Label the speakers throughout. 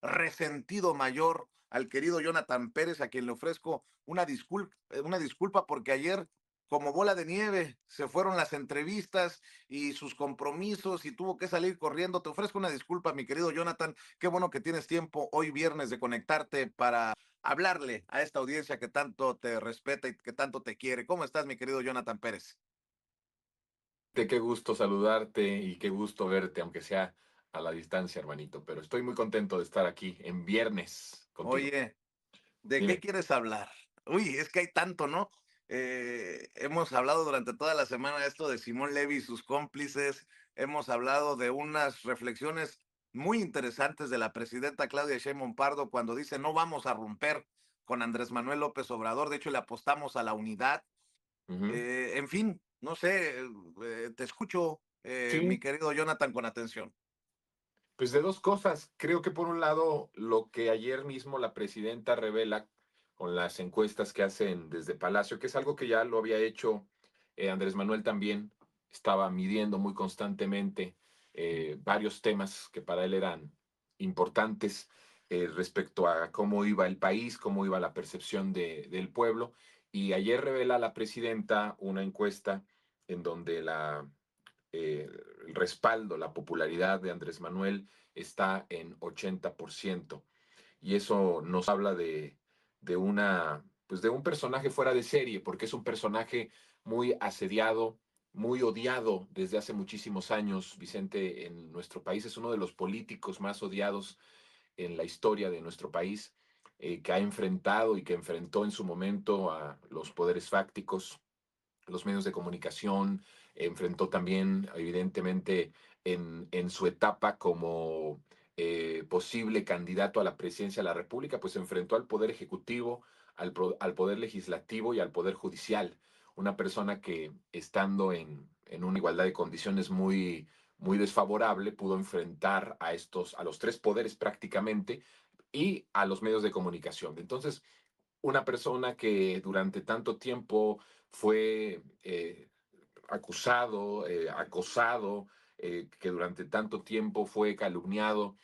Speaker 1: resentido mayor al querido Jonathan Pérez, a quien le ofrezco una disculpa porque ayer, como bola de nieve, se fueron las entrevistas y sus compromisos y tuvo que salir corriendo. Te ofrezco una disculpa, mi querido Jonathan. Qué bueno que tienes tiempo hoy viernes de conectarte para hablarle a esta audiencia que tanto te respeta y que tanto te quiere. ¿Cómo estás, mi querido Jonathan Pérez?
Speaker 2: Qué gusto saludarte y qué gusto verte, aunque sea a la distancia, hermanito. Pero estoy muy contento de estar aquí en viernes contigo.
Speaker 1: Oye, ¿de qué
Speaker 2: Dime.
Speaker 1: quieres hablar? Uy, es que hay tanto, ¿no? Hemos hablado durante toda la semana de esto de Simón Levy y sus cómplices. Hemos hablado de unas reflexiones muy interesantes de la presidenta Claudia Sheinbaum Pardo cuando dice no vamos a romper con Andrés Manuel López Obrador. De hecho, le apostamos a la unidad.
Speaker 2: Ujú.
Speaker 1: En fin, no sé, te escucho, mi
Speaker 2: Sí,
Speaker 1: querido Jonathan, con atención.
Speaker 2: pues de dos cosas. Creo que por un lado, lo que ayer mismo la presidenta revela con las encuestas que hacen desde Palacio, que es algo que ya lo había hecho Andrés Manuel también, estaba midiendo muy constantemente varios temas que para él eran importantes respecto a cómo iba el país, cómo iba la percepción del pueblo. Y ayer revela la presidenta una encuesta en donde eh, el respaldo, la popularidad de Andrés Manuel está en 80%. Y eso nos habla pues de un personaje fuera de serie, porque es un personaje muy asediado, muy odiado desde hace muchísimos años. Vicente, en nuestro país es uno de los políticos más odiados en la historia de nuestro país, que ha enfrentado y que enfrentó en su momento a los poderes fácticos, los medios de comunicación, enfrentó también, evidentemente, en su etapa como posible candidato a la presidencia de la República, pues enfrentó al Poder Ejecutivo, al Poder Legislativo y al Poder Judicial. Una persona que, estando en una igualdad de condiciones muy desfavorable, pudo enfrentar a los tres poderes prácticamente y a los medios de comunicación. Entonces, una persona que durante tanto tiempo fue acusado, acosado, que durante tanto tiempo fue calumniado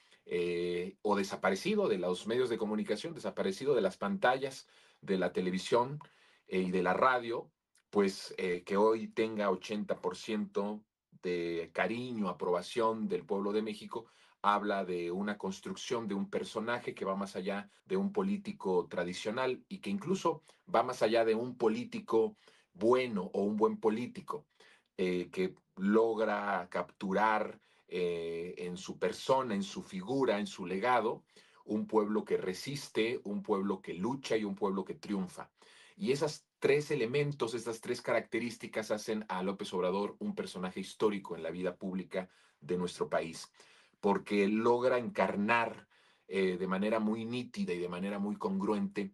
Speaker 2: o desaparecido de los medios de comunicación, desaparecido de las pantallas de la televisión y de la radio, pues que hoy tenga 80% de cariño, aprobación del pueblo de México, habla de una construcción de un personaje que va más allá de un político tradicional y que incluso va más allá de un político bueno o un buen político que logra capturar en su persona, en su figura, en su legado, un pueblo que resiste, un pueblo que lucha y un pueblo que triunfa. Y esas tres elementos, esas tres características hacen a López Obrador un personaje histórico en la vida pública de nuestro país, porque logra encarnar de manera muy nítida y de manera muy congruente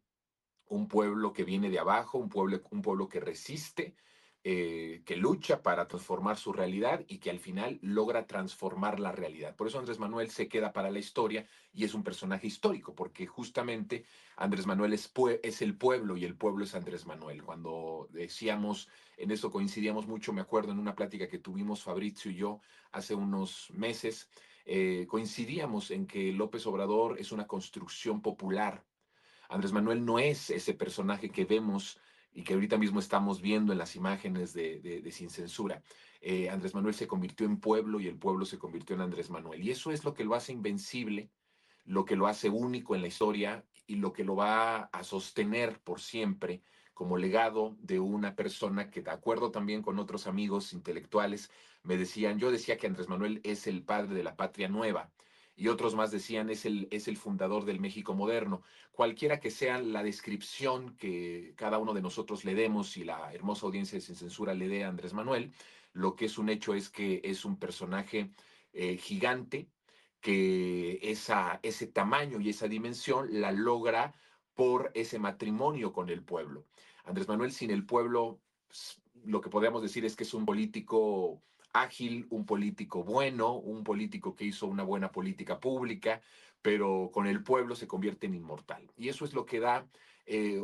Speaker 2: un pueblo que viene de abajo, un pueblo que resiste, que lucha para transformar su realidad y que al final logra transformar la realidad. Por eso Andrés Manuel se queda para la historia y es un personaje histórico, porque justamente Andrés Manuel es el pueblo y el pueblo es Andrés Manuel. Cuando decíamos, en eso coincidíamos mucho, me acuerdo en una plática que tuvimos Fabrizio y yo hace unos meses, coincidíamos en que López Obrador es una construcción popular. Andrés Manuel no es ese personaje que vemos y que ahorita mismo estamos viendo en las imágenes de Sin Censura. Andrés Manuel se convirtió en pueblo y el pueblo se convirtió en Andrés Manuel. Y eso es lo que lo hace invencible, lo que lo hace único en la historia y lo que lo va a sostener por siempre como legado de una persona que, de acuerdo también con otros amigos intelectuales, yo decía que Andrés Manuel es el padre de la patria nueva y otros más decían es el fundador del México moderno. Cualquiera que sea la descripción que cada uno de nosotros le demos y la hermosa audiencia de Sin Censura le dé a Andrés Manuel, lo que es un hecho es que es un personaje gigante, que ese tamaño y esa dimensión la logra por ese matrimonio con el pueblo. Andrés Manuel sin el pueblo, lo que podríamos decir es que es un político ágil, un político bueno, un político que hizo una buena política pública, pero con el pueblo se convierte en inmortal. Y eso es lo que da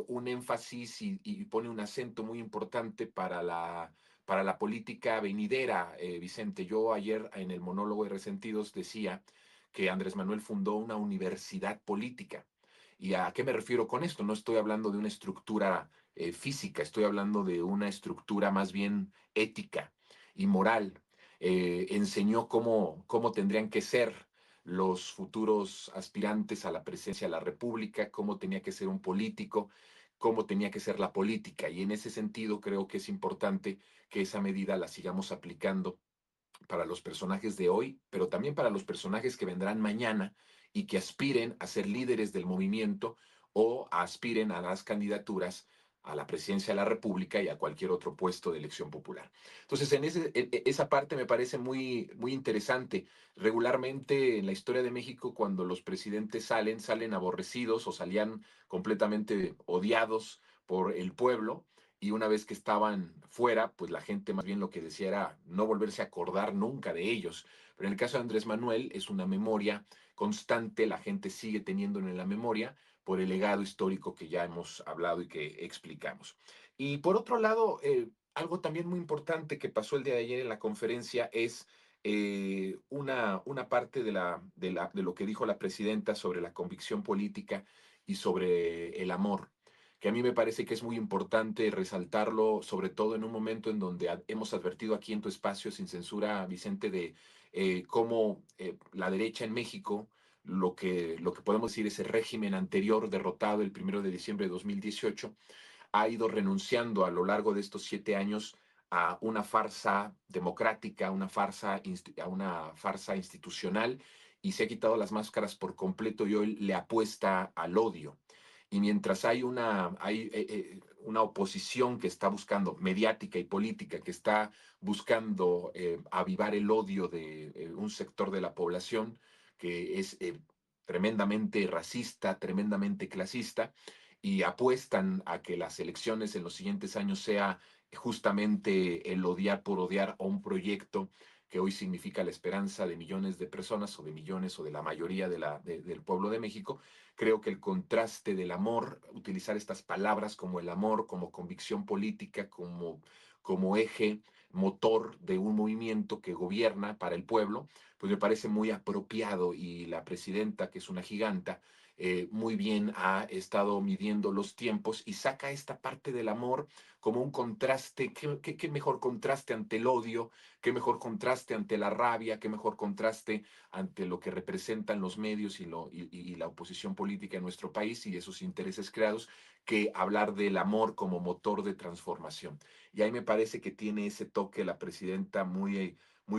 Speaker 2: un énfasis y pone un acento muy importante para la política venidera, Vicente. Yo ayer en el monólogo de Resentidos decía que Andrés Manuel fundó una universidad política. ¿Y a qué me refiero con esto? No estoy hablando de una estructura física, estoy hablando de una estructura más bien ética y moral. Enseñó cómo tendrían que ser los futuros aspirantes a la presidencia de la República, cómo tenía que ser un político, cómo tenía que ser la política. Y en ese sentido creo que es importante que esa medida la sigamos aplicando para los personajes de hoy, pero también para los personajes que vendrán mañana y que aspiren a ser líderes del movimiento o aspiren a las candidaturas a la presidencia de la República y a cualquier otro puesto de elección popular. Entonces, esa parte me parece muy interesante. Regularmente en la historia de México, cuando los presidentes salen aborrecidos o salían completamente odiados por el pueblo, y una vez que estaban fuera, pues la gente más bien lo que decía era no volverse a acordar nunca de ellos. Pero en el caso de Andrés Manuel es una memoria constante, la gente sigue teniéndolo en la memoria por el legado histórico que ya hemos hablado y que explicamos. Y por otro lado, algo también muy importante que pasó el día de ayer en la conferencia es una parte de lo que dijo la presidenta sobre la convicción política y sobre el amor, que a mí me parece que es muy importante resaltarlo, sobre todo en un momento en donde hemos advertido aquí en tu espacio sin censura, Vicente, de cómo la derecha en México, lo que podemos decir es el régimen anterior derrotado el 1 de diciembre de 2018, ha ido renunciando a lo largo de estos 7 años a una farsa democrática, a una farsa institucional, y se ha quitado las máscaras por completo y hoy le apuesta al odio. Y mientras hay una oposición que está buscando, mediática y política, que está buscando avivar el odio de un sector de la población que es tremendamente racista, tremendamente clasista, y apuestan a que las elecciones en los siguientes años sea justamente el odiar por odiar a un proyecto que hoy significa la esperanza de millones de personas o de millones o de la mayoría del pueblo de México. Creo que el contraste del amor, utilizar estas palabras como el amor, como convicción política, como eje motor de un movimiento que gobierna para el pueblo, pues me parece muy apropiado, y la presidenta, que es una giganta, muy bien ha estado midiendo los tiempos y saca esta parte del amor como un contraste. ¿Qué mejor contraste ante el odio? ¿Qué mejor contraste ante la rabia? ¿Qué mejor contraste ante lo que representan los medios y la oposición política en nuestro país y esos intereses creados, que hablar del amor como motor de transformación? Y ahí me parece que tiene ese toque la presidenta muy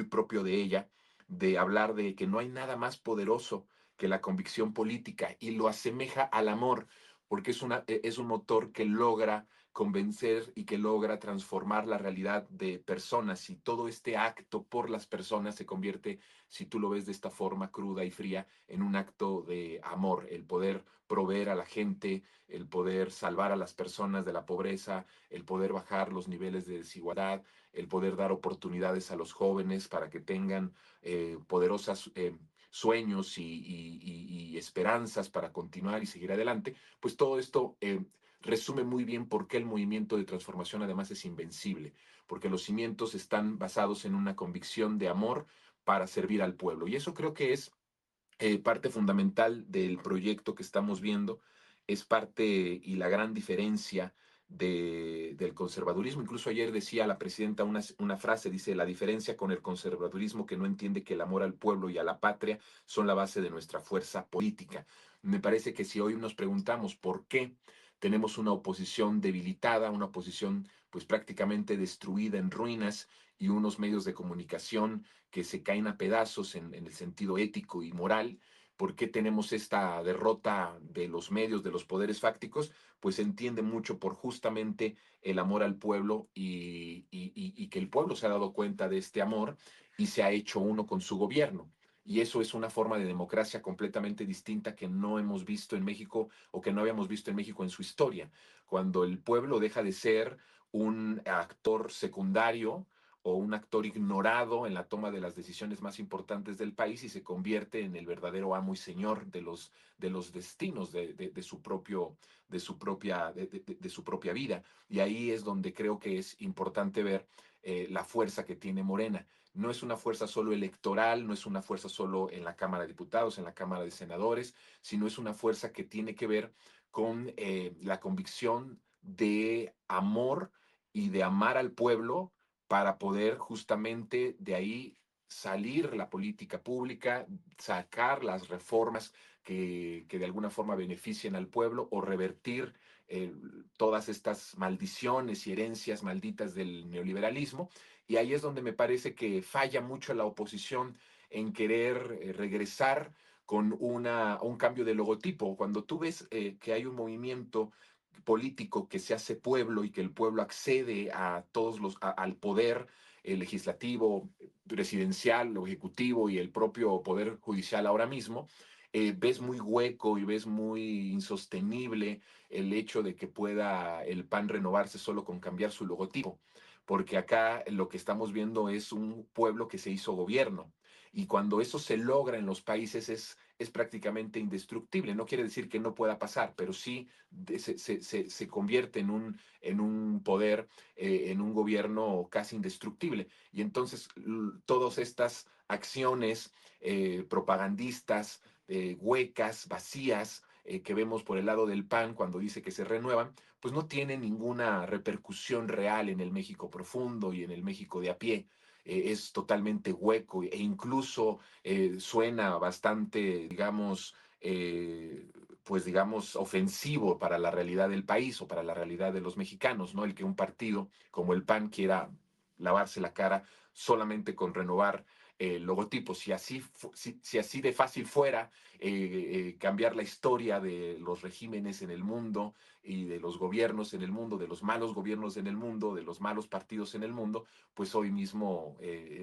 Speaker 2: propio de ella, de hablar de que no hay nada más poderoso que la convicción política, y lo asemeja al amor, porque es un motor que logra convencer y que logra transformar la realidad de personas, y todo este acto por las personas se convierte, si tú lo ves de esta forma cruda y fría, en un acto de amor, el poder proveer a la gente, el poder salvar a las personas de la pobreza, el poder bajar los niveles de desigualdad, el poder dar oportunidades a los jóvenes para que tengan poderosas sueños y esperanzas para continuar y seguir adelante. Pues todo esto resume muy bien por qué el movimiento de transformación además es invencible, porque los cimientos están basados en una convicción de amor para servir al pueblo. Y eso creo que es parte fundamental del proyecto que estamos viendo, es parte y la gran diferencia del conservadurismo. Incluso ayer decía la presidenta una frase, dice: la diferencia con el conservadurismo, que no entiende que el amor al pueblo y a la patria son la base de nuestra fuerza política. Me parece que si hoy nos preguntamos por qué tenemos una oposición debilitada, una oposición pues prácticamente destruida, en ruinas, y unos medios de comunicación que se caen a pedazos en el sentido ético y moral, ¿por qué tenemos esta derrota de los medios, de los poderes fácticos? Pues se entiende mucho por justamente el amor al pueblo, y que el pueblo se ha dado cuenta de este amor y se ha hecho uno con su gobierno. Y eso es una forma de democracia completamente distinta que no hemos visto en México, o que no habíamos visto en México en su historia, cuando el pueblo deja de ser un actor secundario o un actor ignorado en la toma de las decisiones más importantes del país, y se convierte en el verdadero amo y señor de los destinos de su propia vida. Y ahí es donde creo que es importante ver la fuerza que tiene Morena. no es una fuerza solo electoral, no es una fuerza solo en la Cámara de Diputados, en la Cámara de Senadores, sino es una fuerza que tiene que ver con la convicción de amor y de amar al pueblo para poder justamente de ahí salir la política pública, sacar las reformas que de alguna forma beneficien al pueblo o revertir eh, todas estas maldiciones y herencias malditas del neoliberalismo. Y ahí es donde me parece que falla mucho la oposición en querer regresar con un cambio de logotipo. Cuando tú ves que hay un movimiento político que se hace pueblo y que el pueblo accede a al poder legislativo, presidencial, o ejecutivo y el propio poder judicial ahora mismo, ves muy hueco y ves muy insostenible el hecho de que pueda el PAN renovarse solo con cambiar su logotipo, porque acá lo que estamos viendo es un pueblo que se hizo gobierno. Y cuando eso se logra en los países es prácticamente indestructible. No quiere decir que no pueda pasar, pero sí se convierte en un poder, en un gobierno casi indestructible. Y entonces todas estas acciones propagandistas, huecas, vacías, que vemos por el lado del PAN cuando dice que se renuevan, pues no tienen ninguna repercusión real en el México profundo y en el México de a pie. Es totalmente hueco e incluso suena bastante, digamos, pues digamos, ofensivo para la realidad del país o para la realidad de los mexicanos, ¿no? El que un partido como el PAN quiera lavarse la cara solamente con renovar logotipos. Si así de fácil fuera cambiar la historia de los regímenes en el mundo y de los gobiernos en el mundo, de los malos gobiernos en el mundo, de los malos partidos en el mundo, pues hoy mismo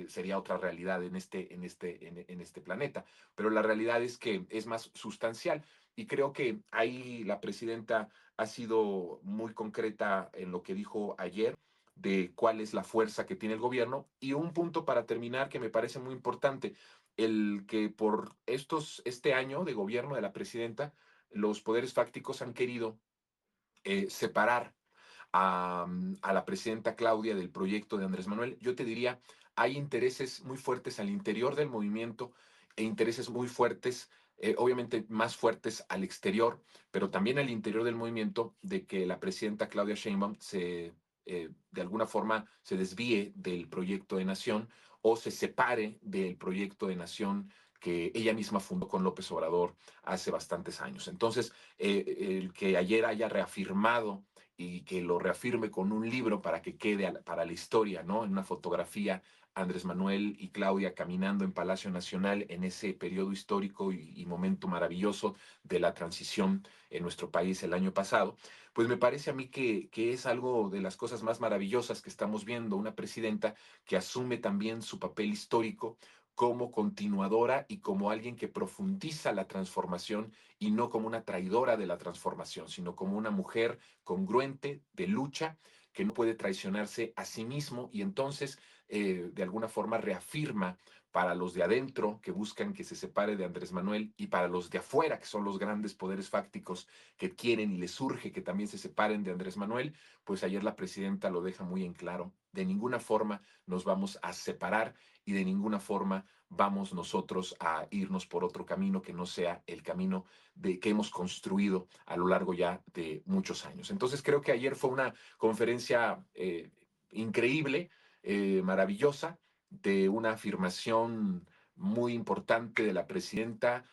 Speaker 2: sería otra realidad en este planeta. Pero la realidad es que es más sustancial y creo que ahí la presidenta ha sido muy concreta en lo que dijo ayer de cuál es la fuerza que tiene el gobierno. Y un punto para terminar que me parece muy importante, el que por este año de gobierno de la presidenta, los poderes fácticos han querido separar a la presidenta Claudia del proyecto de Andrés Manuel. Yo te diría, hay intereses muy fuertes al interior del movimiento e intereses muy fuertes, obviamente más fuertes al exterior, pero también al interior del movimiento de que la presidenta Claudia Sheinbaum de alguna forma se desvíe del proyecto de nación o se separe del proyecto de nación que ella misma fundó con López Obrador hace bastantes años. Entonces, el que ayer haya reafirmado y que lo reafirme con un libro para que quede para la historia, ¿no? En una fotografía, Andrés Manuel y Claudia caminando en Palacio Nacional en ese periodo histórico y momento maravilloso de la transición en nuestro país el año pasado, pues me parece a mí que es algo de las cosas más maravillosas que estamos viendo, una presidenta que asume también su papel histórico como continuadora y como alguien que profundiza la transformación y no como una traidora de la transformación, sino como una mujer congruente de lucha que no puede traicionarse a sí mismo y entonces de alguna forma reafirma para los de adentro que buscan que se separe de Andrés Manuel y para los de afuera que son los grandes poderes fácticos que quieren y les surge que también se separen de Andrés Manuel, pues ayer la presidenta lo deja muy en claro. De ninguna forma nos vamos a separar y de ninguna forma vamos nosotros a irnos por otro camino que no sea el camino que hemos construido a lo largo ya de muchos años. Entonces creo que ayer fue una conferencia increíble, maravillosa, de una afirmación muy importante de la presidenta,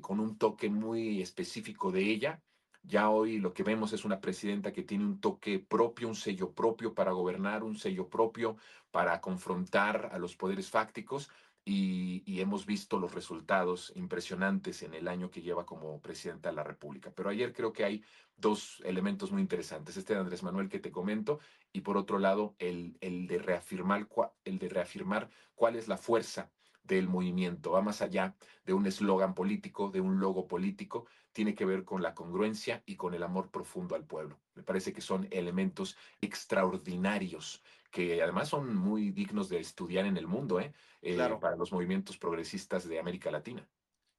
Speaker 2: con un toque muy específico de ella. Ya hoy lo que vemos es una presidenta que tiene un toque propio, un sello propio para gobernar, un sello propio para confrontar a los poderes fácticos y hemos visto los resultados impresionantes en el año que lleva como presidenta de la República. Pero ayer creo que hay dos elementos muy interesantes. Este de Andrés Manuel que te comento y por otro lado el de reafirmar cuál es la fuerza del movimiento. Va más allá de un eslogan político, de un logo político, tiene que ver con la congruencia y con el amor profundo al pueblo. Me parece que son elementos extraordinarios que además son muy dignos de estudiar en el mundo,
Speaker 1: Claro.
Speaker 2: para los movimientos progresistas de América Latina.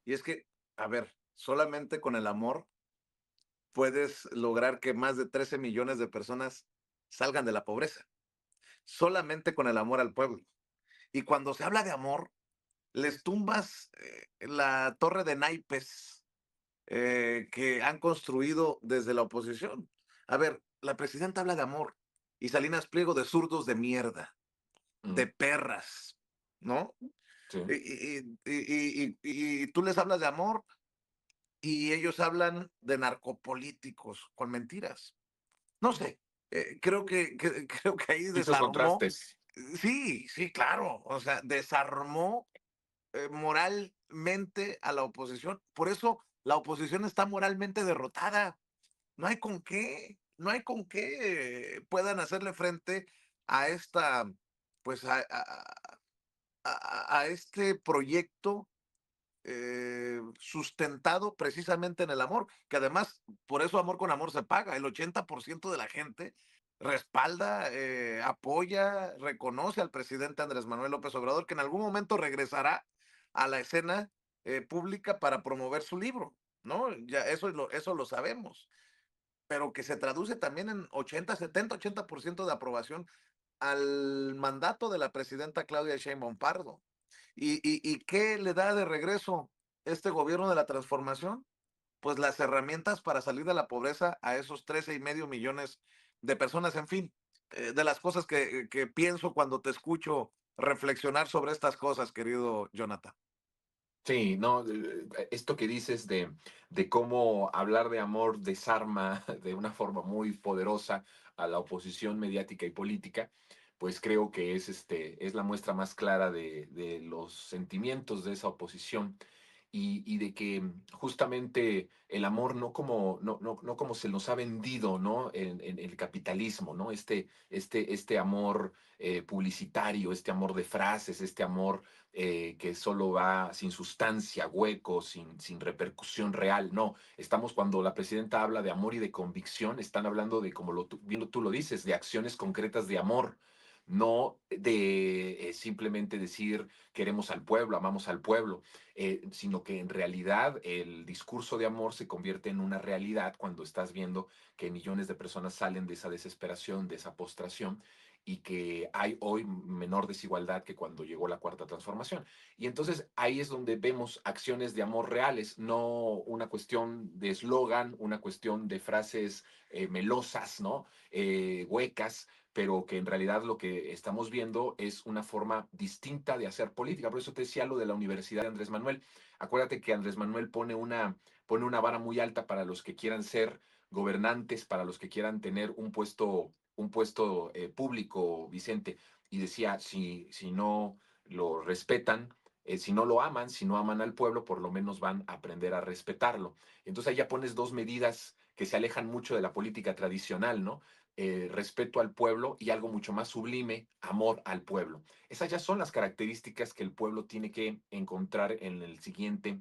Speaker 1: Y es que, a ver, solamente con el amor puedes lograr que más de 13 millones de personas salgan de la pobreza. Solamente con el amor al pueblo. Y cuando se habla de amor, les tumbas la torre de naipes que han construido desde la oposición. A ver, la presidenta habla de amor y Salinas Pliego de zurdos de mierda, de
Speaker 2: Mm,
Speaker 1: perras, ¿no?
Speaker 2: sí.
Speaker 1: Y tú les hablas de amor y ellos hablan de narcopolíticos con mentiras. No sé, creo que ahí
Speaker 2: Hizo
Speaker 1: desarmó,
Speaker 2: contrastes.
Speaker 1: sí, sí, claro, o sea, desarmó moralmente a la oposición. Por eso la oposición está moralmente derrotada. No hay con qué, no hay con qué puedan hacerle frente a esta, pues a este proyecto sustentado precisamente en el amor, que además, por eso amor con amor se paga. El 80% de la gente respalda, apoya, reconoce al presidente Andrés Manuel López Obrador, que en algún momento regresará a la escena pública para promover su libro, ¿no? Ya eso lo sabemos, pero que se traduce también en 80, 70, 80% de aprobación al mandato de la presidenta Claudia Sheinbaum Pardo. ¿Y qué le da de regreso este gobierno de la transformación? Pues las herramientas para salir de la pobreza a esos 13,5 millones de personas. En fin, de las cosas que pienso cuando te escucho reflexionar sobre estas cosas, querido Jonathan.
Speaker 2: Sí, no, esto que dices de cómo hablar de amor desarma de una forma muy poderosa a la oposición mediática y política, pues creo que es, es la muestra más clara de los sentimientos de esa oposición y de que justamente el amor no como se nos ha vendido, ¿no? En el capitalismo, ¿no? Este amor publicitario, este amor de frases, este amor que solo va sin sustancia, hueco, sin repercusión real. No, estamos cuando la presidenta habla de amor y de convicción, están hablando de, como bien tú lo dices, de acciones concretas de amor, no de simplemente decir queremos al pueblo, amamos al pueblo, sino que en realidad el discurso de amor se convierte en una realidad cuando estás viendo que millones de personas salen de esa desesperación, de esa postración y que hay hoy menor desigualdad que cuando llegó la cuarta transformación. Y entonces ahí es donde vemos acciones de amor reales, no una cuestión de eslogan, una cuestión de frases melosas, ¿no? Huecas, pero que en realidad lo que estamos viendo es una forma distinta de hacer política. Por eso te decía lo de la Universidad de Andrés Manuel. Acuérdate que Andrés Manuel pone una vara muy alta para los que quieran ser gobernantes, para los que quieran tener un puesto público, Vicente, y decía, si no lo respetan, si no lo aman, si no aman al pueblo, por lo menos van a aprender a respetarlo. Entonces ahí ya pones dos medidas que se alejan mucho de la política tradicional, ¿no? Respeto al pueblo y algo mucho más sublime, amor al pueblo. Esas ya son las características que el pueblo tiene que encontrar en el siguiente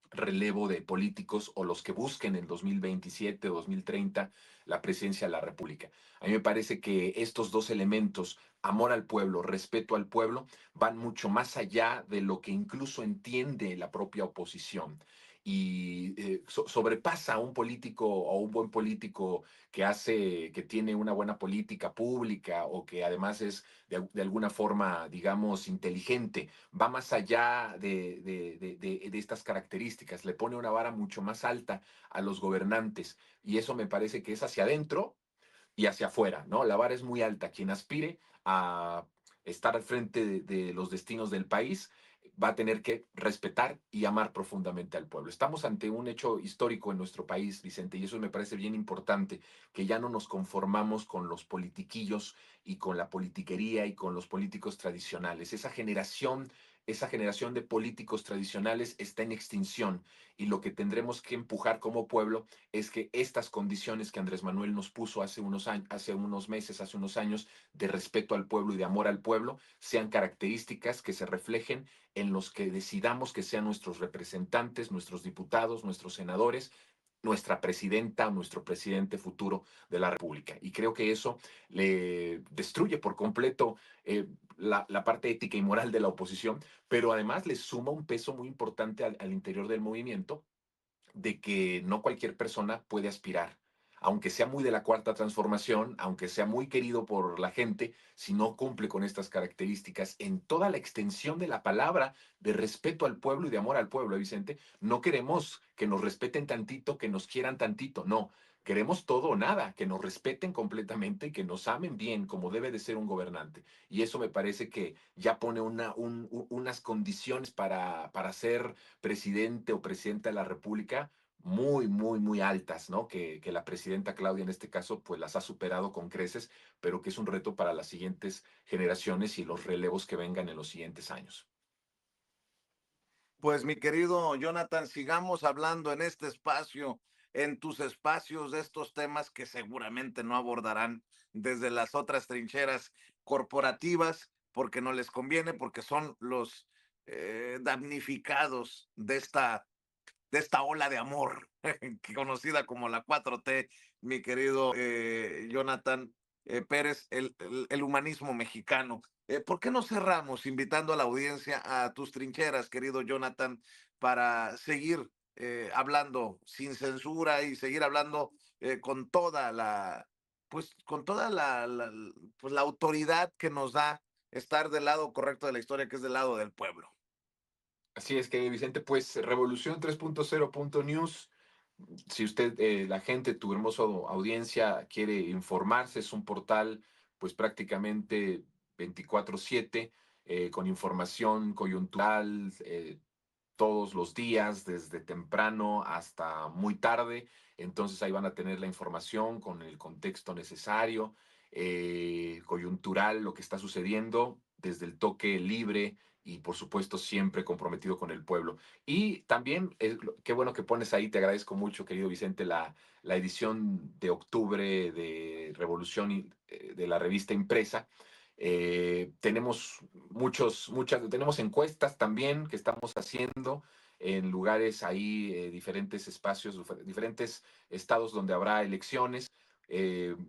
Speaker 2: relevo de políticos o los que busquen en 2027 o 2030 la presidencia de la República. A mí me parece que estos dos elementos, amor al pueblo, respeto al pueblo, van mucho más allá de lo que incluso entiende la propia oposición y sobrepasa a un político o un buen político que tiene una buena política pública o que además es de alguna forma, digamos, inteligente, va más allá de estas características, le pone una vara mucho más alta a los gobernantes y eso me parece que es hacia adentro y hacia afuera, ¿no? La vara es muy alta. Quien aspire a estar al frente de los destinos del país va a tener que respetar y amar profundamente al pueblo. Estamos ante un hecho histórico en nuestro país, Vicente, y eso me parece bien importante, que ya no nos conformamos con los politiquillos y con la politiquería y con los políticos tradicionales. Esa generación de políticos tradicionales está en extinción y lo que tendremos que empujar como pueblo es que estas condiciones que Andrés Manuel nos puso hace unos años, hace unos meses, hace unos años, de respeto al pueblo y de amor al pueblo, sean características que se reflejen en los que decidamos que sean nuestros representantes, nuestros diputados, nuestros senadores, nuestra presidenta, nuestro presidente futuro de la República. Y creo que eso le destruye por completo la parte ética y moral de la oposición, pero además le suma un peso muy importante al interior del movimiento de que no cualquier persona puede aspirar aunque sea muy de la cuarta transformación, aunque sea muy querido por la gente, si no cumple con estas características en toda la extensión de la palabra de respeto al pueblo y de amor al pueblo, Vicente, no queremos que nos respeten tantito, que nos quieran tantito, no. Queremos todo o nada, que nos respeten completamente y que nos amen bien, como debe de ser un gobernante. Y eso me parece que ya pone unas condiciones para ser presidente o presidenta de la República muy, muy, muy altas, ¿no? Que la presidenta Claudia en este caso, pues las ha superado con creces, pero que es un reto para las siguientes generaciones y los relevos que vengan en los siguientes años.
Speaker 1: Pues mi querido Jonathan, sigamos hablando en este espacio, en tus espacios de estos temas que seguramente no abordarán desde las otras trincheras corporativas, porque no les conviene, porque son los damnificados de esta ola de amor conocida como la 4T, mi querido Jonathan Pérez, el humanismo mexicano. ¿Por qué no cerramos invitando a la audiencia a tus trincheras, querido Jonathan, para seguir hablando sin censura y seguir hablando con toda la, pues con toda pues, la autoridad que nos da estar del lado correcto de la historia, que es del lado del pueblo?
Speaker 2: Así es que, Vicente, pues Revolución 3.0 News. Si usted, la gente, tu hermosa audiencia quiere informarse, es un portal pues prácticamente 24/7 con información coyuntural, todos los días, desde temprano hasta muy tarde. Entonces ahí van a tener la información con el contexto necesario, coyuntural, lo que está sucediendo, desde el toque libre y por supuesto siempre comprometido con el pueblo. Y también, qué bueno que pones ahí, te agradezco mucho, querido Vicente, la edición de octubre de Revolución de la revista impresa. Tenemos tenemos encuestas también que estamos haciendo en lugares ahí, diferentes espacios, diferentes estados donde habrá elecciones,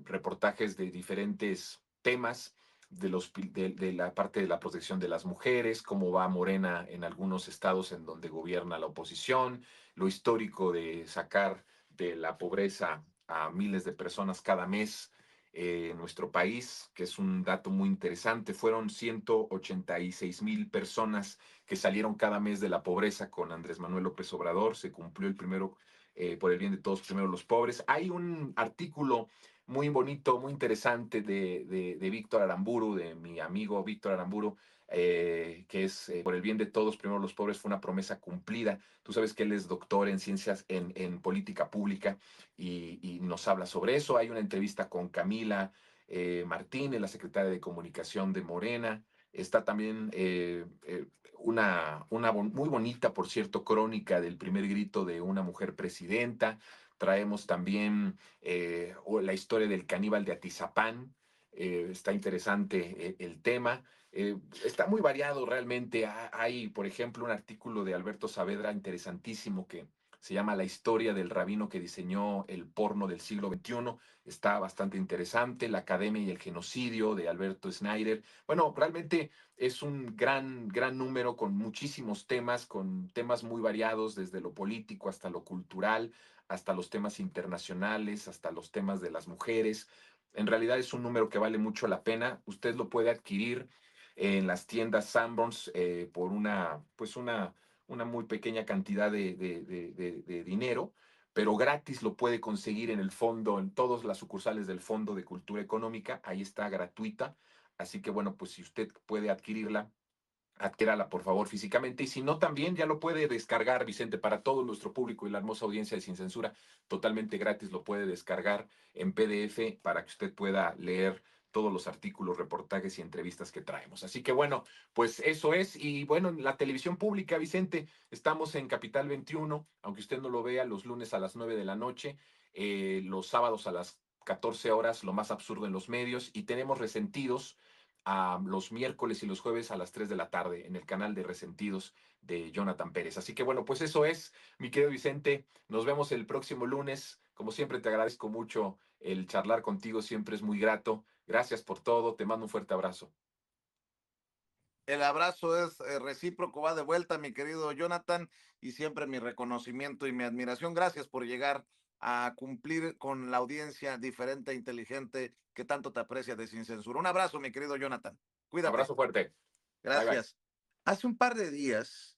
Speaker 2: reportajes de diferentes temas de la parte de la protección de las mujeres, cómo va Morena en algunos estados en donde gobierna la oposición, lo histórico de sacar de la pobreza a miles de personas cada mes en nuestro país, que es un dato muy interesante. Fueron 186,000 personas que salieron cada mes de la pobreza con Andrés Manuel López Obrador. Se cumplió el primero, por el bien de todos, primero los pobres. Hay un artículo muy bonito, muy interesante de Víctor Aramburu, de mi amigo Víctor Aramburu, que es por el bien de todos, primero los pobres, fue una promesa cumplida. Tú sabes que él es doctor en ciencias, en política pública, y nos habla sobre eso. Hay una entrevista con Camila Martínez, la secretaria de Comunicación de Morena. Está también muy bonita, por cierto, crónica del primer grito de una mujer presidenta. Traemos también la historia del caníbal de Atizapán. Está interesante el tema. Está muy variado realmente. Hay, por ejemplo, un artículo de Alberto Saavedra interesantísimo que se llama La historia del rabino que diseñó el porno del siglo XXI. Está bastante interesante. La academia y el genocidio de Alberto Schneider. Bueno, realmente es un gran número con muchísimos temas, con temas muy variados, desde lo político hasta lo cultural, hasta los temas internacionales, hasta los temas de las mujeres. En realidad es un número que vale mucho la pena. Usted lo puede adquirir en las tiendas Sanborns por una muy pequeña cantidad de dinero, pero gratis lo puede conseguir en el fondo, en todas las sucursales del Fondo de Cultura Económica. Ahí está gratuita. Así que bueno, pues si usted puede adquirirla, adquiérala por favor físicamente, y si no también ya lo puede descargar, Vicente, para todo nuestro público y la hermosa audiencia de Sin Censura, totalmente gratis lo puede descargar en PDF para que usted pueda leer todos los artículos, reportajes y entrevistas que traemos. Así que bueno, pues eso es. Y bueno, en la televisión pública, Vicente, estamos en Capital 21, aunque usted no lo vea, los lunes a las 9 de la noche, los sábados a las 14 horas, lo más absurdo en los medios, y tenemos Resentidos los miércoles y los jueves a las 3 de la tarde en el canal de Resentidos de Jonathan Pérez. Así que bueno, pues eso es, mi querido Vicente. Nos vemos el próximo lunes. Como siempre, te agradezco mucho el charlar contigo, siempre es muy grato. Gracias por todo, te mando un fuerte abrazo.
Speaker 1: El abrazo es recíproco, va de vuelta, mi querido Jonathan, y siempre mi reconocimiento y mi admiración. Gracias por llegar a cumplir con la audiencia diferente e inteligente que tanto te aprecia de Sin Censura. Un abrazo, mi querido Jonathan. Cuídate.
Speaker 2: Abrazo fuerte. Bye bye.
Speaker 1: Gracias. Hace un par de días